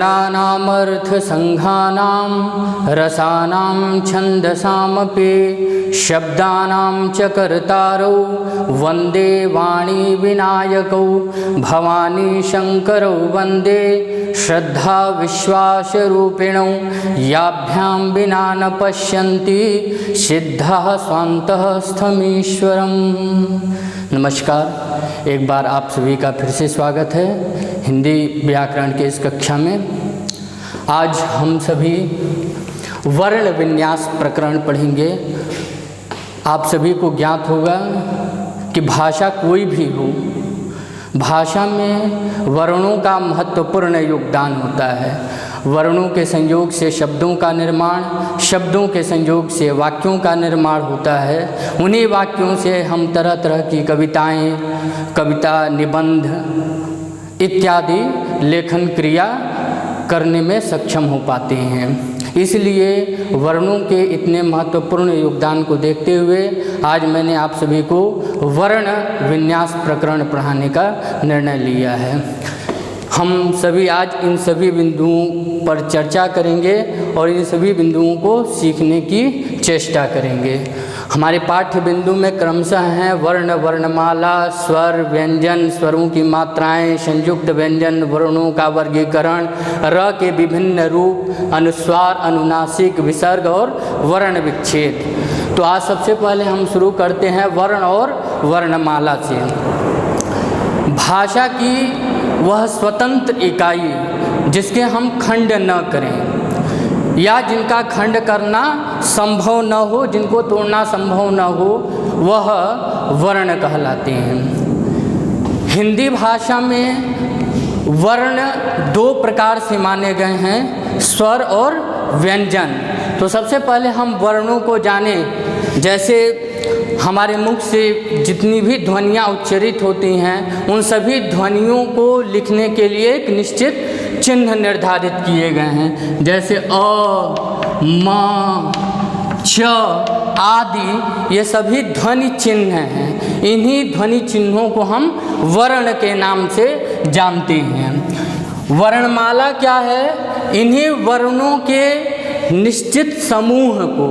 वर्णानामर्थसङ्घानां रसानां छन्दसामपि शब्दानां च कर्तारौ वन्दे वाणी विनायकौ भवानी शङ्करौ वन्दे श्रद्धा विश्वासरूपिणौ याभ्यां विना न पश्यन्ति सिद्धः स्वान्तः स्थमीश्वरम्। नमस्कार, एक बार आप सभी का फिर से स्वागत है हिंदी व्याकरण के इस कक्षा में। आज हम सभी वर्ण विन्यास प्रकरण पढ़ेंगे। आप सभी को ज्ञात होगा कि भाषा कोई भी हो, भाषा में वर्णों का महत्वपूर्ण योगदान होता है। वर्णों के संयोग से शब्दों का निर्माण, शब्दों के संयोग से वाक्यों का निर्माण होता है। उन्हीं वाक्यों से हम तरह तरह की कविताएं, कविता, निबंध इत्यादि लेखन क्रिया करने में सक्षम हो पाते हैं। इसलिए वर्णों के इतने महत्वपूर्ण योगदान को देखते हुए आज मैंने आप सभी को वर्ण विन्यास प्रकरण पढ़ाने का निर्णय लिया है। हम सभी आज इन सभी बिंदुओं पर चर्चा करेंगे और इन सभी बिंदुओं को सीखने की चेष्टा करेंगे। हमारे पाठ्य बिंदु में क्रमशः हैं वर्ण, वर्णमाला, स्वर, व्यंजन, स्वरों की मात्राएं, संयुक्त व्यंजन, वर्णों का वर्गीकरण, र के विभिन्न रूप, अनुस्वार, अनुनासिक, विसर्ग और वर्ण विच्छेद। तो आज सबसे पहले हम शुरू करते हैं वर्ण और वर्णमाला से। भाषा की वह स्वतंत्र इकाई जिसके हम खंड न करें या जिनका खंड करना संभव न हो, जिनको तोड़ना संभव न हो, वह वर्ण कहलाते हैं। हिंदी भाषा में वर्ण दो प्रकार से माने गए हैं, स्वर और व्यंजन। तो सबसे पहले हम वर्णों को जानें। जैसे हमारे मुख से जितनी भी ध्वनियाँ उच्चरित होती हैं, उन सभी ध्वनियों को लिखने के लिए एक निश्चित चिन्ह निर्धारित किए गए हैं। जैसे अ, म, च आदि ये सभी ध्वनि चिन्ह हैं। इन्हीं ध्वनि चिन्हों को हम वर्ण के नाम से जानते हैं। वर्णमाला क्या है? इन्हीं वर्णों के निश्चित समूह को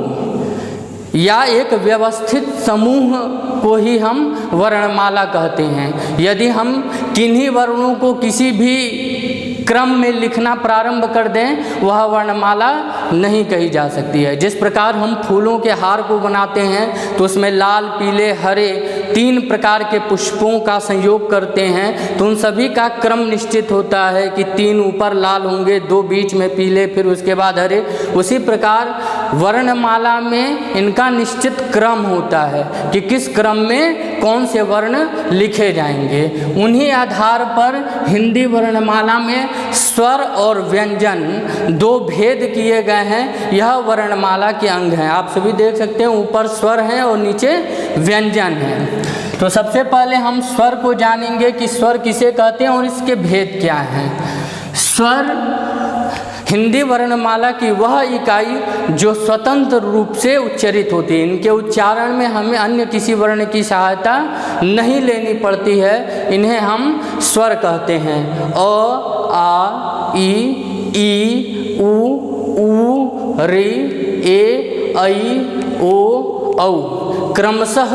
या एक व्यवस्थित समूह को ही हम वर्णमाला कहते हैं। यदि हम किन्हीं वर्णों को किसी भी क्रम में लिखना प्रारंभ कर दें, वह वर्णमाला नहीं कही जा सकती है। जिस प्रकार हम फूलों के हार को बनाते हैं तो उसमें लाल, पीले, हरे 3 प्रकार के पुष्पों का संयोग करते हैं, तो उन सभी का क्रम निश्चित होता है कि 3 ऊपर लाल होंगे, 2 बीच में पीले, फिर उसके बाद हरे। उसी प्रकार वर्णमाला में इनका निश्चित क्रम होता है कि किस क्रम में कौन से वर्ण लिखे जाएंगे। उन्हीं आधार पर हिंदी वर्णमाला में स्वर और व्यंजन 2 भेद किए गए हैं। यह वर्णमाला के अंग हैं। आप सभी देख सकते हैं, ऊपर स्वर हैं और नीचे व्यंजन हैं। तो सबसे पहले हम स्वर को जानेंगे कि स्वर किसे कहते हैं और इसके भेद क्या हैं। स्वर हिंदी वर्णमाला की वह इकाई जो स्वतंत्र रूप से उच्चरित होती है। इनके उच्चारण में हमें अन्य किसी वर्ण की सहायता नहीं लेनी पड़ती है। इन्हें हम स्वर कहते हैं। अ, आ, ई, उ, ऋ, ए, ऐ, ओ, औ। क्रमशः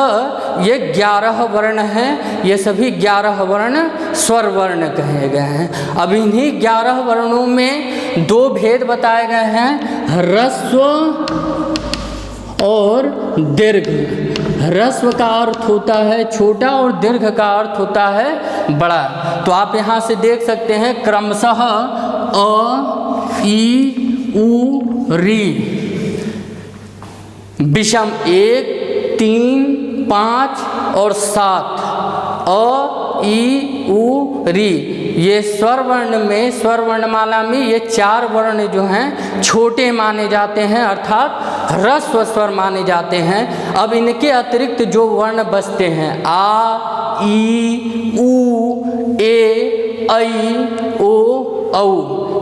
ये 11 वर्ण हैं। ये सभी 11 वर्ण स्वर वर्ण कहे गए हैं। अब इन्हीं 11 वर्णों में 2 भेद बताए गए हैं, ह्रस्व और दीर्घ। ह्रस्व का अर्थ होता है छोटा और दीर्घ का अर्थ होता है बड़ा। तो आप यहाँ से देख सकते हैं क्रमशः अ, ई, उ, ऋ, विषम 1, 3, 5 और 7 अ, ई, उ, ऋ। ये स्वर वर्ण में, स्वर वर्णमाला में ये 4 वर्ण जो हैं छोटे माने जाते हैं, अर्थात ह्रस्व स्वर माने जाते हैं। अब इनके अतिरिक्त जो वर्ण बचते हैं आ, ई, उ, ए, ऐ, ओ, औ,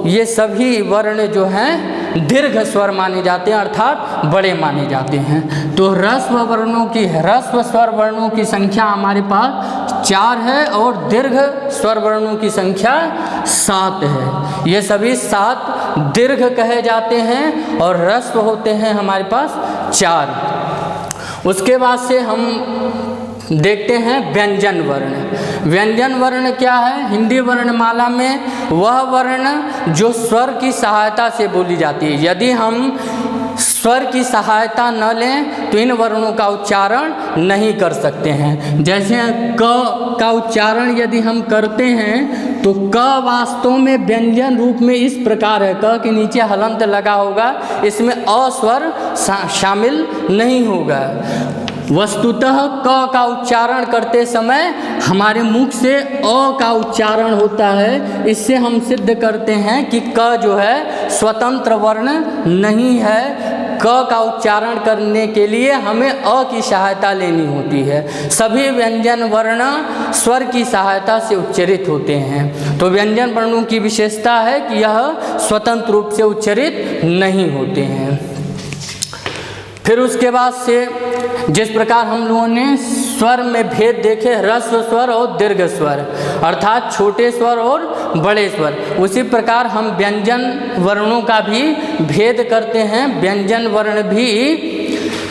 ये सभी वर्ण जो हैं दीर्घ स्वर माने जाते हैं, अर्थात बड़े माने जाते हैं। तो ह्रस्व वर्णों की, ह्रस्व स्वर वर्णों की संख्या हमारे पास 4 है और दीर्घ स्वर वर्णों की संख्या 7 है। ये सभी 7 दीर्घ कहे जाते हैं और ह्रस्व होते हैं हमारे पास 4। उसके बाद से हम देखते हैं व्यंजन वर्ण। व्यंजन वर्ण क्या है? हिंदी वर्णमाला में वह वर्ण जो स्वर की सहायता से बोली जाती है। यदि हम स्वर की सहायता न लें तो इन वर्णों का उच्चारण नहीं कर सकते हैं। जैसे क का उच्चारण यदि हम करते हैं तो क वास्तव में व्यंजन रूप में इस प्रकार है, क के नीचे हलंत लगा होगा, इसमें अ स्वर शामिल नहीं होगा। वस्तुतः क का उच्चारण करते समय हमारे मुख से अ का उच्चारण होता है। इससे हम सिद्ध करते हैं कि क जो है स्वतंत्र वर्ण नहीं है। क का उच्चारण करने के लिए हमें अ की सहायता लेनी होती है। सभी व्यंजन वर्ण स्वर की सहायता से उच्चरित होते हैं। तो व्यंजन वर्णों की विशेषता है कि यह स्वतंत्र रूप से उच्चरित नहीं होते हैं। फिर उसके बाद से जिस प्रकार हम लोगों ने स्वर में भेद देखे, ह्रस्व स्वर और दीर्घ स्वर, अर्थात छोटे स्वर और बड़े स्वर, उसी प्रकार हम व्यंजन वर्णों का भी भेद करते हैं। व्यंजन वर्ण भी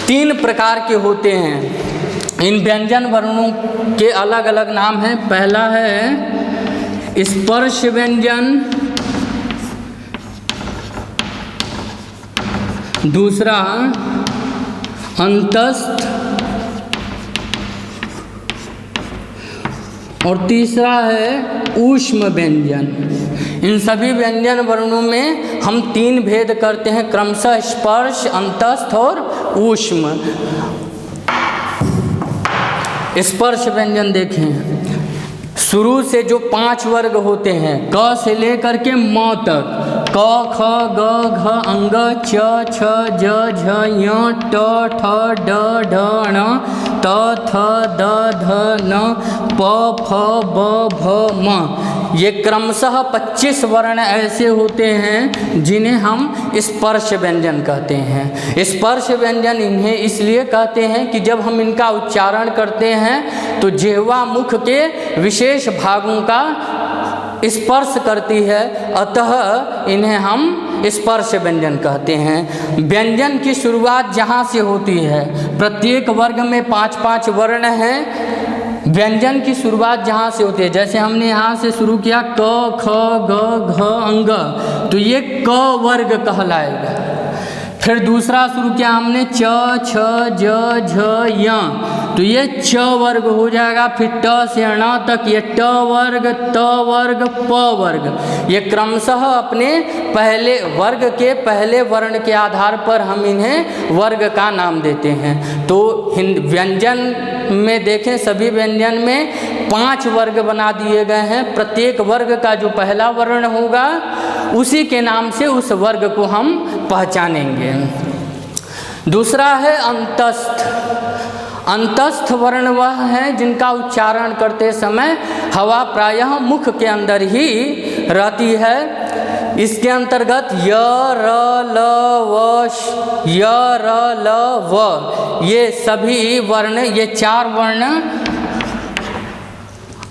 3 प्रकार के होते हैं। इन व्यंजन वर्णों के अलग अलग नाम हैं। पहला है स्पर्श व्यंजन, दूसरा अंतस्थ और तीसरा है ऊष्म व्यंजन। इन सभी व्यंजन वर्णों में हम 3 भेद करते हैं, क्रमशः स्पर्श, अंतस्थ और ऊष्म। स्पर्श व्यंजन देखें, शुरू से जो 5 वर्ग होते हैं, क से लेकर के म तक, क ख ग घ अंग च छ ज झ ञ ट ठ ड ढ ण त थ द ध न प फ ब भ म, ये क्रमशः 25 वर्ण ऐसे होते हैं जिन्हें हम स्पर्श व्यंजन कहते हैं। स्पर्श व्यंजन इन्हें इसलिए कहते हैं कि जब हम इनका उच्चारण करते हैं तो जिह्वा मुख के विशेष भागों का स्पर्श करती है, अतः इन्हें हम स्पर्श व्यंजन कहते हैं। व्यंजन की शुरुआत जहाँ से होती है, प्रत्येक वर्ग में 5-5 वर्ण हैं। व्यंजन की शुरुआत जहाँ से होती है, जैसे हमने यहाँ से शुरू किया क ख ग घ अंग, तो ये क वर्ग कहलाएगा। फिर दूसरा शुरू किया हमने च छ ज झ य, तो ये च वर्ग हो जाएगा। फिर ट से ण तक ये ट वर्ग, त वर्ग, प वर्ग। ये क्रमशः अपने पहले वर्ग के पहले वर्ण के आधार पर हम इन्हें वर्ग का नाम देते हैं। तो व्यंजन में देखें, सभी व्यंजन में 5 वर्ग बना दिए गए हैं। प्रत्येक वर्ग का जो पहला वर्ण होगा उसी के नाम से उस वर्ग को हम पहचानेंगे। दूसरा है अंतस्थ। अंतस्थ वर्ण वह है जिनका उच्चारण करते समय हवा प्रायः मुख के अंदर ही रहती है। इसके अंतर्गत य र ल व य र ल व, ये सभी वर्ण, ये 4 वर्ण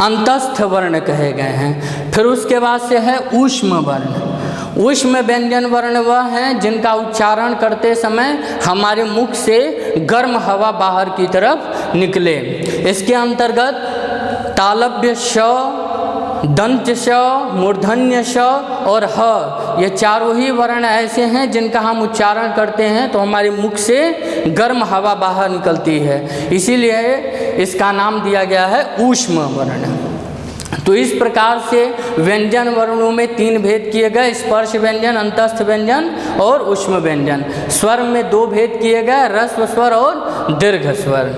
अंतस्थ वर्ण कहे गए हैं। फिर उसके बाद से है ऊष्म वर्ण। ऊष्म व्यंजन वर्ण वह हैं जिनका उच्चारण करते समय हमारे मुख से गर्म हवा बाहर की तरफ निकले। इसके अंतर्गत तालव्य श, दंत श, मूर्धन्य श और ह, ये चारों ही वर्ण ऐसे हैं जिनका हम उच्चारण करते हैं तो हमारे मुख से गर्म हवा बाहर निकलती है, इसीलिए इसका नाम दिया गया है ऊष्म वर्ण। तो इस प्रकार से व्यंजन वर्णों में 3 भेद किए गए, स्पर्श व्यंजन, अंतस्थ व्यंजन और ऊष्म व्यंजन। स्वर में 2 भेद किए गए, ह्रस्व स्वर और दीर्घ स्वर।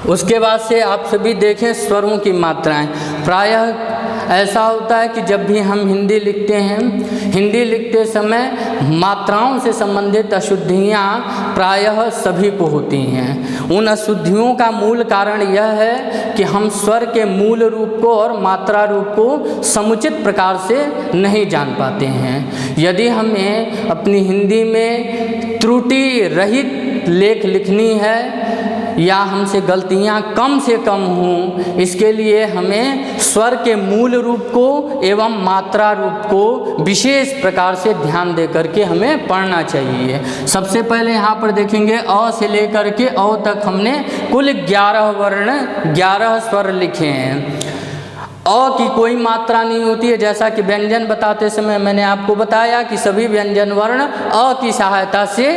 उसके बाद से आप सभी देखें स्वरों की मात्राएं। प्रायः ऐसा होता है कि जब भी हम हिंदी लिखते हैं, हिंदी लिखते समय मात्राओं से संबंधित अशुद्धियाँ प्रायः सभी को होती हैं। उन अशुद्धियों का मूल कारण यह है कि हम स्वर के मूल रूप को और मात्रा रूप को समुचित प्रकार से नहीं जान पाते हैं। यदि हमें अपनी हिंदी में त्रुटि रहित लेख लिखनी है या हमसे गलतियां कम से कम हों, इसके लिए हमें स्वर के मूल रूप को एवं मात्रा रूप को विशेष प्रकार से ध्यान दे करके हमें पढ़ना चाहिए। सबसे पहले यहाँ पर देखेंगे अ से लेकर के औ तक हमने कुल 11 वर्ण 11 स्वर लिखे हैं। अ की कोई मात्रा नहीं होती है, जैसा कि व्यंजन बताते समय मैंने आपको बताया कि सभी व्यंजन वर्ण अ की सहायता से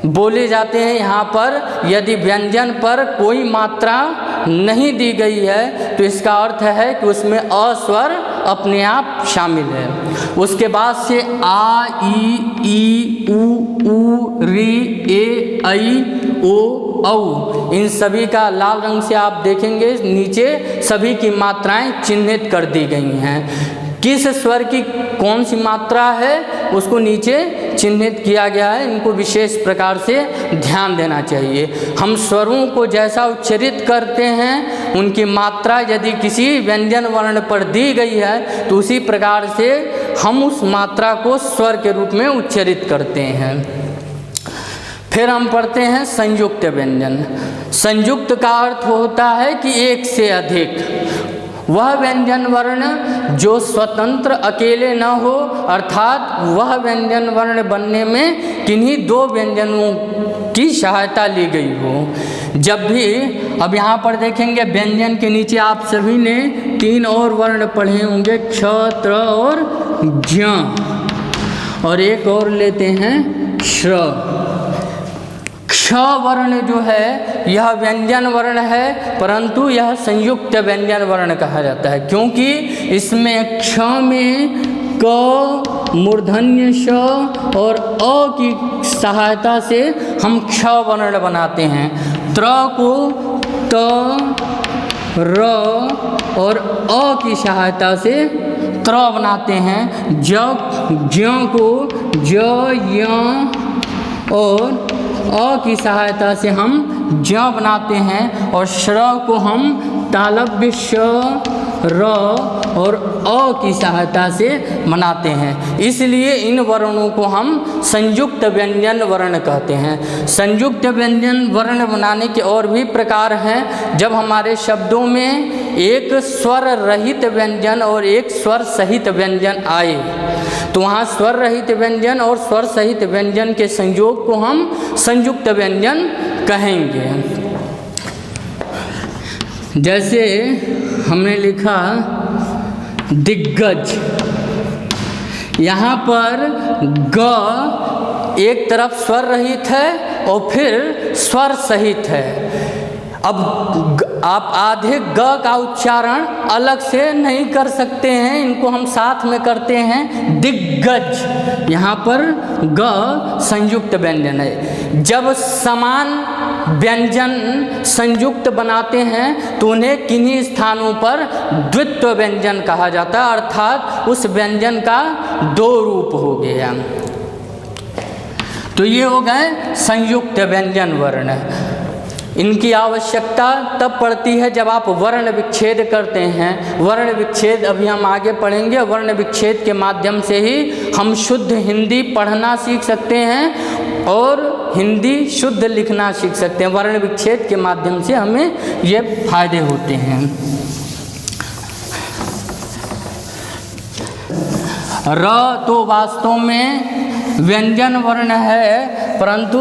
बोले जाते हैं। यहाँ पर यदि व्यंजन पर कोई मात्रा नहीं दी गई है तो इसका अर्थ है कि उसमें अ स्वर अपने आप शामिल है। उसके बाद से आ, ई, उ, री, ए, ऐ, ओ, औ, इन सभी का लाल रंग से आप देखेंगे नीचे सभी की मात्राएं चिन्हित कर दी गई हैं। किस स्वर की कौन सी मात्रा है उसको नीचे चिन्हित किया गया है, इनको विशेष प्रकार से ध्यान देना चाहिए। हम स्वरों को जैसा उच्चरित करते हैं उनकी मात्रा यदि किसी व्यंजन वर्ण पर दी गई है तो उसी प्रकार से हम उस मात्रा को स्वर के रूप में उच्चरित करते हैं। फिर हम पढ़ते हैं संयुक्त व्यंजन। संयुक्त का अर्थ होता है कि एक से अधिक, वह व्यंजन वर्ण जो स्वतंत्र अकेले न हो, अर्थात वह व्यंजन वर्ण बनने में किन्हीं दो व्यंजनों की सहायता ली गई हो। जब भी अब यहाँ पर देखेंगे व्यंजन के नीचे आप सभी ने 3 और वर्ण पढ़े होंगे, क्ष, त्र और ज्ञ, और एक और लेते हैं श्र। क्ष वर्ण जो है यह व्यंजन वर्ण है, परंतु यह संयुक्त व्यंजन वर्ण कहा जाता है क्योंकि इसमें क्ष में क, मूर्धन्य श और अ की सहायता से हम क्ष वर्ण बनाते हैं। त्र को त, र और अ की सहायता से त्र बनाते हैं। ज्ञ को ज, य और अ की सहायता से हम ज बनाते हैं, और श्र को हम तालव्य श, र और अ की सहायता से बनाते हैं। इसलिए इन वर्णों को हम संयुक्त व्यंजन वर्ण कहते हैं। संयुक्त व्यंजन वर्ण बनाने के और भी प्रकार हैं। जब हमारे शब्दों में एक स्वर रहित व्यंजन और एक स्वर सहित व्यंजन आए तो वहाँ स्वर रहित व्यंजन और स्वर सहित व्यंजन के संयोग को हम संयुक्त व्यंजन कहेंगे। जैसे हमने लिखा दिग्गज, यहाँ पर ग एक तरफ स्वर रहित है और फिर स्वर सहित है। अब आप आधे ग का उच्चारण अलग से नहीं कर सकते हैं, इनको हम साथ में करते हैं दिग्गज। यहाँ पर ग संयुक्त व्यंजन है। जब समान व्यंजन संयुक्त बनाते हैं तो उन्हें किन्हीं स्थानों पर द्वित्व व्यंजन कहा जाता है, अर्थात उस व्यंजन का 2 रूप हो गया। तो ये हो गए संयुक्त व्यंजन वर्ण। इनकी आवश्यकता तब पड़ती है जब आप वर्ण विच्छेद करते हैं। वर्ण विच्छेद अभी हम आगे पढ़ेंगे। वर्ण विच्छेद के माध्यम से ही हम शुद्ध हिंदी पढ़ना सीख सकते हैं और हिंदी शुद्ध लिखना सीख सकते हैं। वर्ण विच्छेद के माध्यम से हमें ये फायदे होते हैं। र तो वास्तव में व्यंजन वर्ण है, परंतु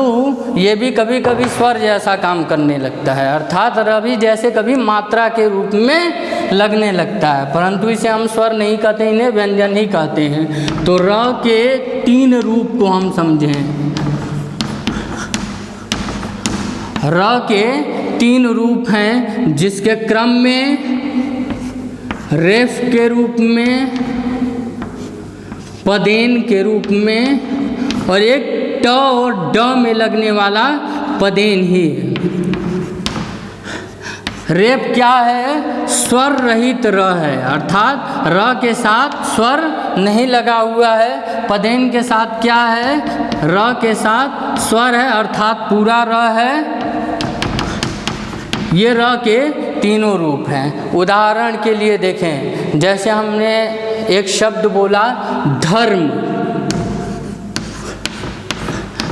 ये भी कभी कभी स्वर जैसा काम करने लगता है, अर्थात र भी जैसे कभी मात्रा के रूप में लगने लगता है, परंतु इसे हम स्वर नहीं कहते, इन्हें व्यंजन ही कहते हैं। तो र के 3 रूप को हम समझें। र के 3 रूप हैं, जिसके क्रम में रेफ के रूप में, पदेन के रूप में और एक ट और ड में लगने वाला पदेन ही है। रेप क्या है? स्वर रहित र है, अर्थात र के साथ स्वर नहीं लगा हुआ है। पदेन के साथ क्या है? र के साथ स्वर है, अर्थात पूरा र है। ये र के 3 रूप हैं। उदाहरण के लिए देखें, जैसे हमने एक शब्द बोला धर्म,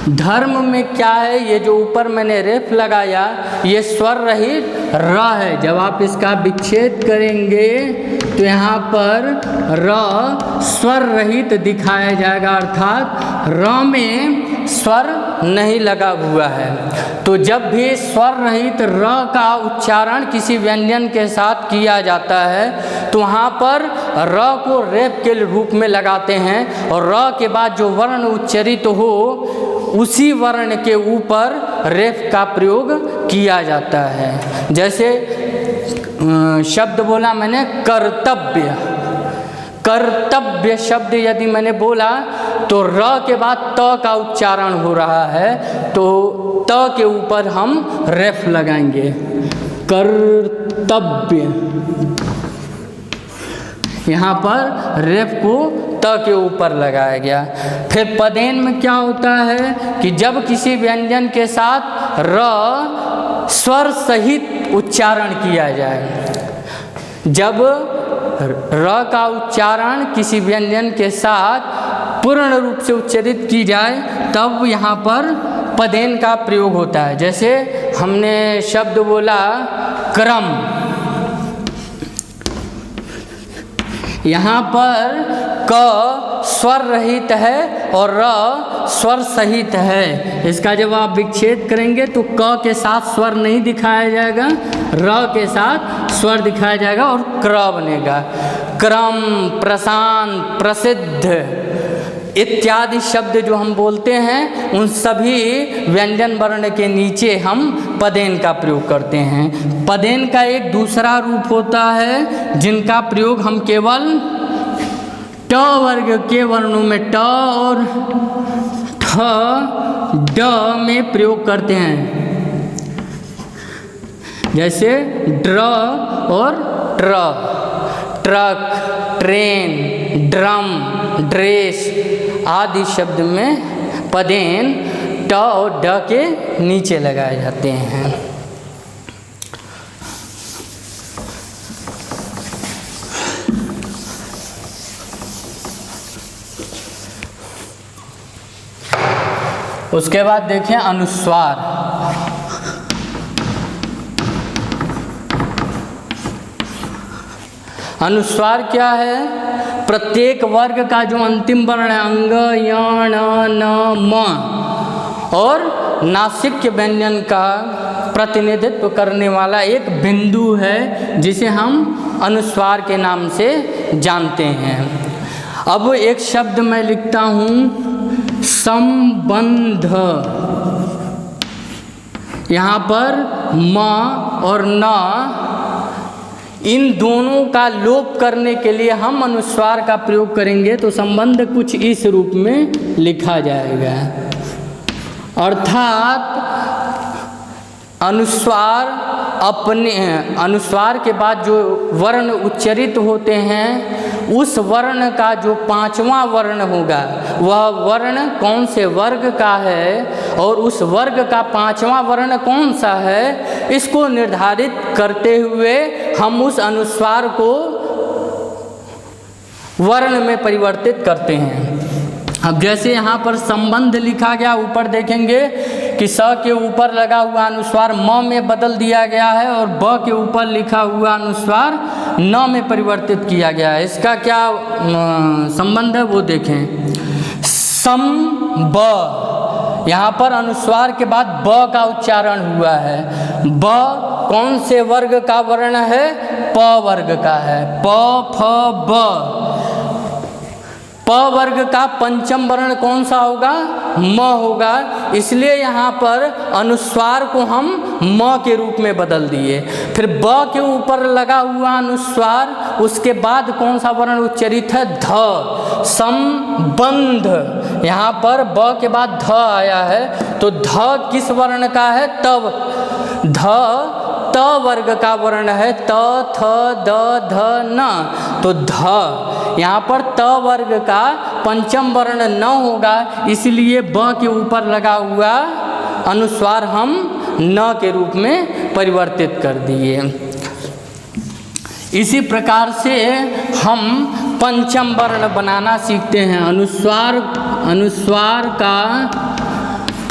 धर्म में क्या है, ये जो ऊपर मैंने रेफ लगाया ये स्वर रहित र है। जब आप इसका विच्छेद करेंगे तो यहाँ पर र स्वर रहित दिखाया जाएगा, अर्थात र में स्वर नहीं लगा हुआ है। तो जब भी स्वर रहित र का उच्चारण किसी व्यंजन के साथ किया जाता है तो वहाँ पर र को रेफ के रूप में लगाते हैं और र के बाद जो वर्ण उच्चरित हो उसी वर्ण के ऊपर रेफ का प्रयोग किया जाता है। जैसे शब्द बोला मैंने कर्तव्य, कर्तव्य शब्द यदि मैंने बोला तो र के बाद त का उच्चारण हो रहा है तो त के ऊपर हम रेफ लगाएंगे, कर्तव्य। यहाँ पर रेफ को त के ऊपर लगाया गया। फिर पदेन में क्या होता है कि जब किसी व्यंजन के साथ र स्वर सहित उच्चारण किया जाए, जब र का उच्चारण किसी व्यंजन के साथ पूर्ण रूप से उच्चरित की जाए तब यहाँ पर पदेन का प्रयोग होता है। जैसे हमने शब्द बोला क्रम, यहाँ पर क स्वर रहित है और र स्वर सहित है। इसका जब आप विच्छेद करेंगे तो क के साथ स्वर नहीं दिखाया जाएगा, र के साथ स्वर दिखाया जाएगा और क्र बनेगा। क्रम, प्रशांत, प्रसिद्ध इत्यादि शब्द जो हम बोलते हैं उन सभी व्यंजन वर्ण के नीचे हम पदेन का प्रयोग करते हैं। पदेन का एक दूसरा रूप होता है जिनका प्रयोग हम केवल ट वर्ग के वर्णों में ट और ठ, ड में प्रयोग करते हैं। जैसे ड्र और ट्र, ट्रक, ट्रेन, ड्रम, ड्रेस आदि शब्द में पदेन ट और ड के नीचे लगाए जाते हैं। उसके बाद देखें अनुस्वार। अनुस्वार क्या है? प्रत्येक वर्ग का जो अंतिम वर्ण है अंग, य, न, म और नासिक के व्यंजन का प्रतिनिधित्व करने वाला एक बिंदु है जिसे हम अनुस्वार के नाम से जानते हैं। अब एक शब्द मैं लिखता हूँ संबंध। यहाँ पर म और न इन दोनों का लोप करने के लिए हम अनुस्वार का प्रयोग करेंगे तो संबंध कुछ इस रूप में लिखा जाएगा। अर्थात अनुस्वार अपने अनुस्वार के बाद जो वर्ण उच्चरित होते हैं उस वर्ण का जो पांचवा वर्ण होगा वह वर्ण कौन से वर्ग का है और उस वर्ग का पांचवा वर्ण कौन सा है, इसको निर्धारित करते हुए हम उस अनुस्वार को वर्ण में परिवर्तित करते हैं। अब जैसे यहाँ पर संबंध लिखा गया, ऊपर देखेंगे कि स के ऊपर लगा हुआ अनुस्वार म में बदल दिया गया है और ब के ऊपर लिखा हुआ अनुस्वार न में परिवर्तित किया गया है। इसका क्या संबंध है वो देखें। सम ब, यहाँ पर अनुस्वार के बाद ब का उच्चारण हुआ है। ब कौन से वर्ग का वर्ण है? प वर्ग का है। प, फ, ब। प वर्ग का पंचम वर्ण कौन सा होगा? म होगा। इसलिए यहाँ पर अनुस्वार को हम म के रूप में बदल दिए। फिर ब के ऊपर लगा हुआ अनुस्वार, उसके बाद कौन सा वर्ण उच्चरित है? ध। संबंध, यहाँ पर ब के बाद ध आया है तो ध किस वर्ण का है? तब। ध त वर्ग का वर्ण है। त, थ, द, ध, न। तो ध यहाँ पर त वर्ग का पंचम वर्ण न होगा, इसलिए ब के ऊपर लगा हुआ अनुस्वार हम न के रूप में परिवर्तित कर दिए। इसी प्रकार से हम पंचम वर्ण बनाना सीखते हैं। अनुस्वार का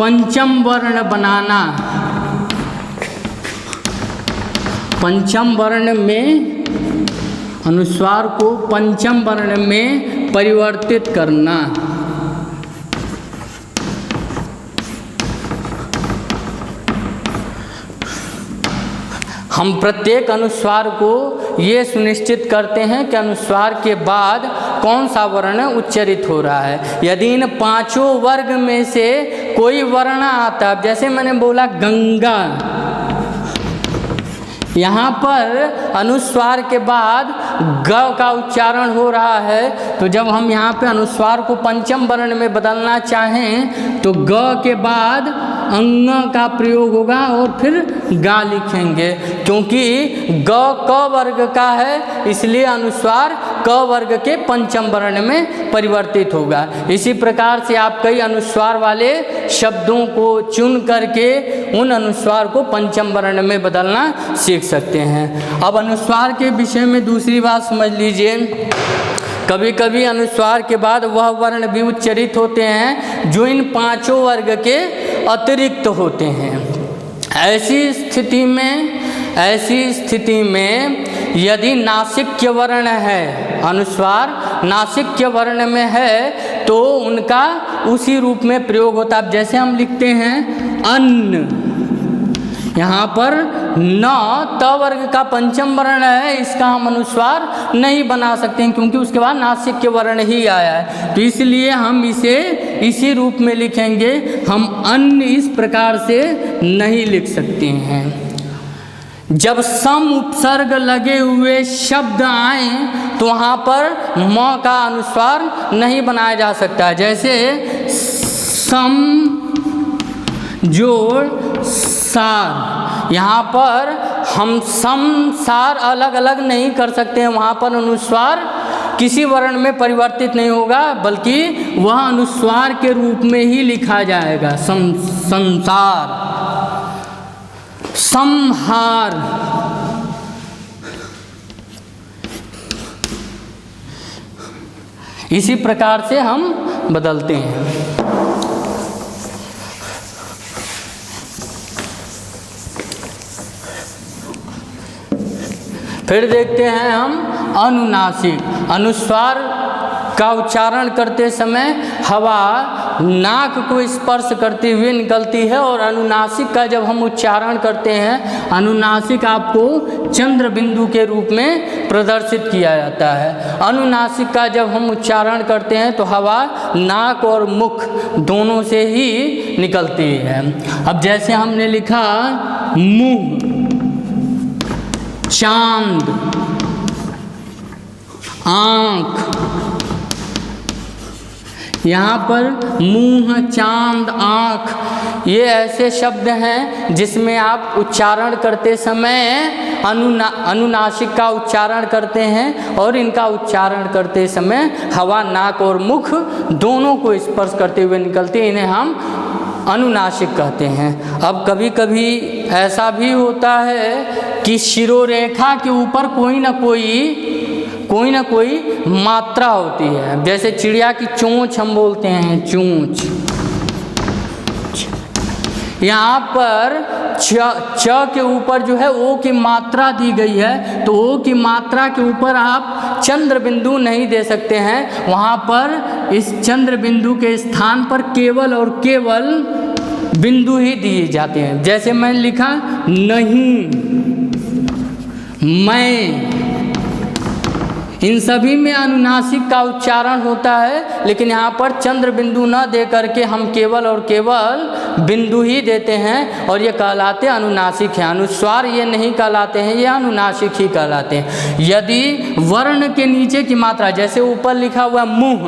पंचम वर्ण बनाना, पंचम वर्ण में अनुस्वार को पंचम वर्ण में परिवर्तित करना। हम प्रत्येक अनुस्वार को ये सुनिश्चित करते हैं कि अनुस्वार के बाद कौन सा वर्ण उच्चरित हो रहा है। यदि इन पांचों वर्ग में से कोई वर्ण आता है, जैसे मैंने बोला गंगा, यहाँ पर अनुस्वार के बाद ग का उच्चारण हो रहा है, तो जब हम यहाँ पे अनुस्वार को पंचम वर्ण में बदलना चाहें तो ग के बाद अंग का प्रयोग होगा और फिर गा लिखेंगे। क्योंकि ग क वर्ग का है, इसलिए अनुस्वार क वर्ग के पंचम वर्ण में परिवर्तित होगा। इसी प्रकार से आप कई अनुस्वार वाले शब्दों को चुन करके उन अनुस्वार को पंचम वर्ण में बदलना सीख सकते हैं। अब अनुस्वार के विषय में दूसरी बात समझ लीजिए। कभी कभी अनुस्वार के बाद वह वर्ण भी उच्चरित होते हैं जो इन पांचों वर्ग के अतिरिक्त होते हैं। ऐसी स्थिति में यदि नासिक्य वर्ण है, अनुस्वार नासिक्य वर्ण में है, तो उनका उसी रूप में प्रयोग होता है। जैसे हम लिखते हैं अन्न, यहाँ पर न त वर्ग का पंचम वर्ण है, इसका हम अनुस्वार नहीं बना सकते हैं क्योंकि उसके बाद नासिक्य वर्ण ही आया है। तो इसलिए हम इसे इसी रूप में लिखेंगे। हम अन्न इस प्रकार से नहीं लिख सकते हैं। जब सम उपसर्ग लगे हुए शब्द आए तो वहाँ पर म का अनुस्वार नहीं बनाया जा सकता है। जैसे सम जोड़ सार, यहाँ पर हम सम सार अलग अलग नहीं कर सकते हैं। वहाँ पर अनुस्वार किसी वर्ण में परिवर्तित नहीं होगा, बल्कि वह अनुस्वार के रूप में ही लिखा जाएगा। संसार, संहार, इसी प्रकार से हम बदलते हैं। फिर देखते हैं हम अनुनासिक। अनुस्वार का उच्चारण करते समय हवा नाक को स्पर्श करते हुए निकलती है और अनुनासिक का जब हम उच्चारण करते हैं, अनुनासिक आपको चंद्र बिंदु के रूप में प्रदर्शित किया जाता है। अनुनासिक का जब हम उच्चारण करते हैं तो हवा नाक और मुख दोनों से ही निकलती है। अब जैसे हमने लिखा मुंह, चांद, आँख, यहाँ पर मुंह, चांद, आँख, ये ऐसे शब्द हैं जिसमें आप उच्चारण करते समय अनुनासिक का उच्चारण करते हैं और इनका उच्चारण करते समय हवा नाक और मुख दोनों को स्पर्श करते हुए निकलती है। इन्हें हम अनुनासिक कहते हैं। अब कभी कभी ऐसा भी होता है कि शिरोरेखा के ऊपर कोई ना कोई मात्रा होती है। जैसे चिड़िया की चोंच हम बोलते हैं, चोंच। यहाँ पर च के ऊपर जो है ओ की मात्रा दी गई है, तो ओ की मात्रा के ऊपर आप चंद्र बिंदु नहीं दे सकते हैं। वहाँ पर इस चंद्र बिंदु के स्थान पर केवल और केवल बिंदु ही दिए जाते हैं। जैसे मैंने लिखा नहीं, मैं, इन सभी में अनुनासिक का उच्चारण होता है, लेकिन यहाँ पर चंद्र बिंदु न दे करके हम केवल और केवल बिंदु ही देते हैं और ये कहलाते अनुनासिक हैं। अनुस्वार ये नहीं कहलाते हैं, ये अनुनासिक ही कहलाते हैं। यदि वर्ण के नीचे की मात्रा, जैसे ऊपर लिखा हुआ मुंह,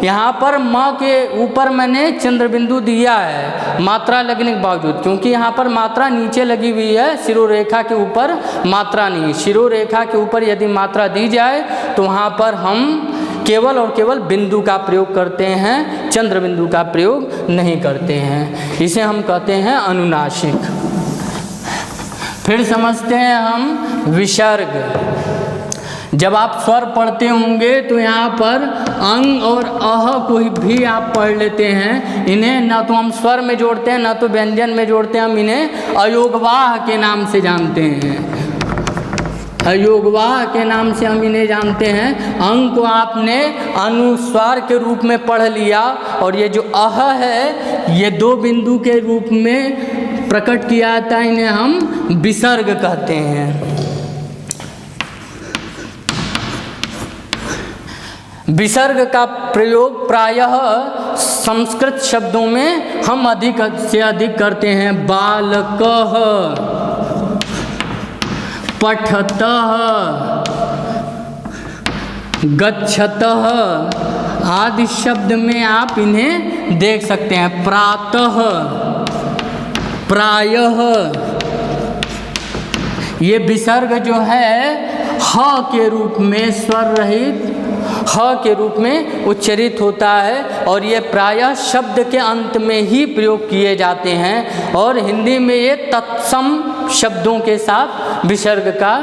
यहाँ पर म के ऊपर मैंने चंद्र बिंदु दिया है मात्रा लगने के बावजूद, क्योंकि यहाँ पर मात्रा नीचे लगी हुई है, शिरोरेखा के ऊपर मात्रा नहीं। शिरोरेखा के ऊपर यदि मात्रा दी जाए तो वहाँ पर हम केवल और केवल बिंदु का प्रयोग करते हैं, चंद्र बिंदु का प्रयोग नहीं करते हैं। इसे हम कहते हैं अनुनासिक। फिर समझते हैं हम विसर्ग। जब आप स्वर पढ़ते होंगे तो यहाँ पर अंग और अह को भी आप पढ़ लेते हैं। इन्हें ना तो हम स्वर में जोड़ते हैं ना तो व्यंजन में जोड़ते हैं, हम इन्हें अयोगवाह के नाम से जानते हैं। अयोगवाह के नाम से हम इन्हें जानते हैं। अंग को आपने अनुस्वार के रूप में पढ़ लिया और ये जो अह है ये 2 बिंदु के रूप में प्रकट किया जाता है, इन्हें हम विसर्ग कहते हैं। विसर्ग का प्रयोग प्रायः संस्कृत शब्दों में हम अधिक से अधिक करते हैं। बालकः, पठतः, गच्छतः आदि शब्द में आप इन्हें देख सकते हैं। प्रातः, प्रायः, ये विसर्ग जो है ह के रूप में स्वर रहित ह के रूप में उच्चरित होता है और ये प्रायः शब्द के अंत में ही प्रयोग किए जाते हैं और हिंदी में ये तत्सम शब्दों के साथ विसर्ग का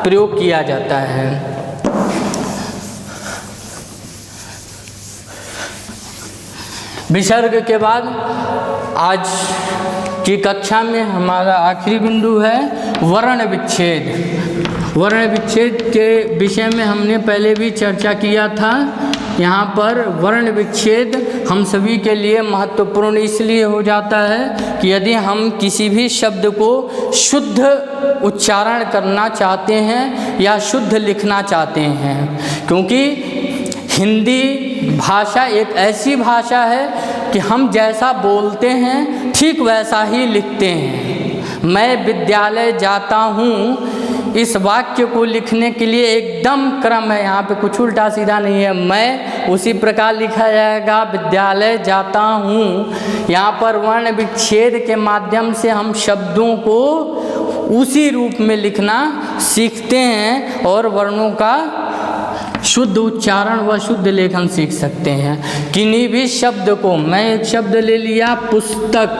प्रयोग किया जाता है। विसर्ग के बाद आज की कक्षा में हमारा आखिरी बिंदु है वर्ण विच्छेद। वर्ण विच्छेद के विषय में हमने पहले भी चर्चा किया था। यहाँ पर वर्ण विच्छेद हम सभी के लिए महत्वपूर्ण इसलिए हो जाता है कि यदि हम किसी भी शब्द को शुद्ध उच्चारण करना चाहते हैं या शुद्ध लिखना चाहते हैं, क्योंकि हिंदी भाषा एक ऐसी भाषा है कि हम जैसा बोलते हैं ठीक वैसा ही लिखते हैं। मैं विद्यालय जाता हूँ, इस वाक्य को लिखने के लिए एकदम क्रम है, यहाँ पे कुछ उल्टा सीधा नहीं है। मैं उसी प्रकार लिखा जाएगा विद्यालय जाता हूँ। यहाँ पर वर्ण विच्छेद के माध्यम से हम शब्दों को उसी रूप में लिखना सीखते हैं और वर्णों का शुद्ध उच्चारण व शुद्ध लेखन सीख सकते हैं। किन्हीं भी शब्द को, मैं एक शब्द ले लिया पुस्तक।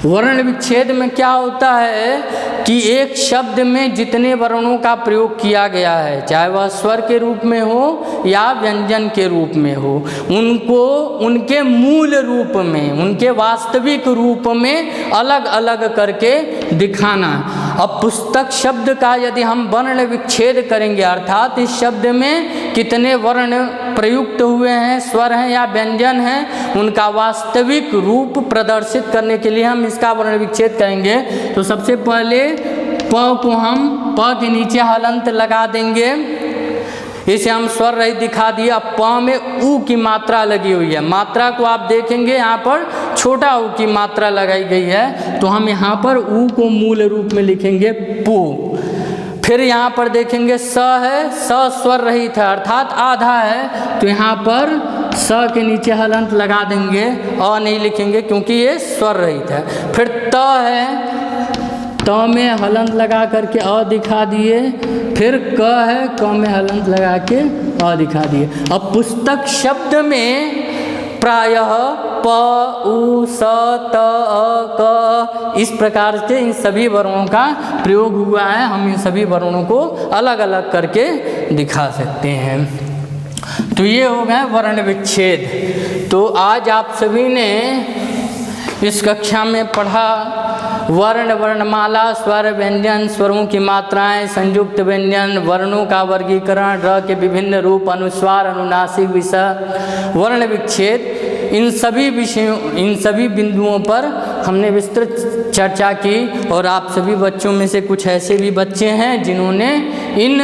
वर्ण विच्छेद में क्या होता है कि एक शब्द में जितने वर्णों का प्रयोग किया गया है, चाहे वह स्वर के रूप में हो या व्यंजन के रूप में हो, उनको उनके मूल रूप में, उनके वास्तविक रूप में अलग अलग करके दिखाना। अब पुस्तक शब्द का यदि हम वर्ण विच्छेद करेंगे, अर्थात इस शब्द में कितने वर्ण प्रयुक्त हुए हैं, स्वर हैं या व्यंजन हैं, उनका वास्तविक रूप प्रदर्शित करने के लिए हम इसका वर्ण विच्छेद करेंगे। तो सबसे पहले प को हम प के नीचे हलंत लगा देंगे, इसे हम स्वर रहित दिखा दिया। प में ऊ की मात्रा लगी हुई है, मात्रा को आप देखेंगे यहाँ पर छोटा ऊ की मात्रा लगाई गई है, तो हम यहाँ पर ऊ को मूल रूप में लिखेंगे पू। फिर यहाँ पर देखेंगे स है, स स्वर रहित है अर्थात आधा है, तो यहाँ पर स के नीचे हलंत लगा देंगे, अ नहीं लिखेंगे क्योंकि ये स्वर रहित है। फिर त है, त में हलंत लगा करके अ दिखा दिए। फिर क है, क में हलंत लगा के अ दिखा दिए। अब पुस्तक शब्द में प्रायः प, उ, स, त, अ, क इस प्रकार से इन सभी वर्णों का प्रयोग हुआ है। हम इन सभी वर्णों को अलग अलग करके दिखा सकते हैं। तो ये हो गए वर्ण विच्छेद। तो आज आप सभी ने इस कक्षा में पढ़ा वर्ण, वर्णमाला, स्वर, व्यंजन, स्वरों की मात्राएं, संयुक्त व्यंजन, वर्णों का वर्गीकरण, र के विभिन्न रूप, अनुस्वार, अनुनासिक, विसर्ग, वर्ण विच्छेद, इन सभी विषयों, इन सभी बिंदुओं पर हमने विस्तृत चर्चा की। और आप सभी बच्चों में से कुछ ऐसे भी बच्चे हैं जिन्होंने इन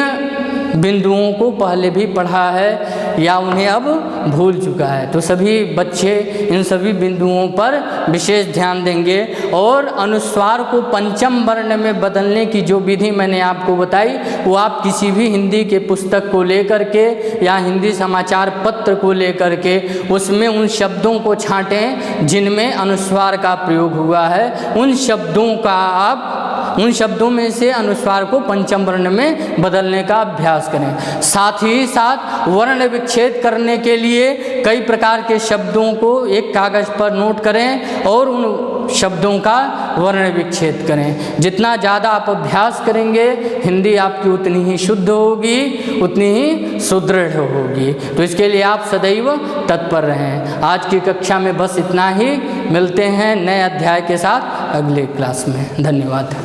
बिंदुओं को पहले भी पढ़ा है या उन्हें अब भूल चुका है। तो सभी बच्चे इन सभी बिंदुओं पर विशेष ध्यान देंगे। और अनुस्वार को पंचम वर्ण में बदलने की जो विधि मैंने आपको बताई, वो आप किसी भी हिंदी के पुस्तक को लेकर के या हिंदी समाचार पत्र को लेकर के उसमें उन शब्दों को छांटें जिनमें अनुस्वार का प्रयोग हुआ है। उन शब्दों का आप उन शब्दों में से अनुस्वार को पंचम वर्ण में बदलने का अभ्यास करें। साथ ही साथ वर्ण विच्छेद करने के लिए कई प्रकार के शब्दों को एक कागज़ पर नोट करें और उन शब्दों का वर्ण विच्छेद करें। जितना ज़्यादा आप अभ्यास करेंगे हिंदी आपकी उतनी ही शुद्ध होगी, उतनी ही सुदृढ़ होगी। तो इसके लिए आप सदैव तत्पर रहें। आज की कक्षा में बस इतना ही। मिलते हैं नए अध्याय के साथ अगले क्लास में। धन्यवाद।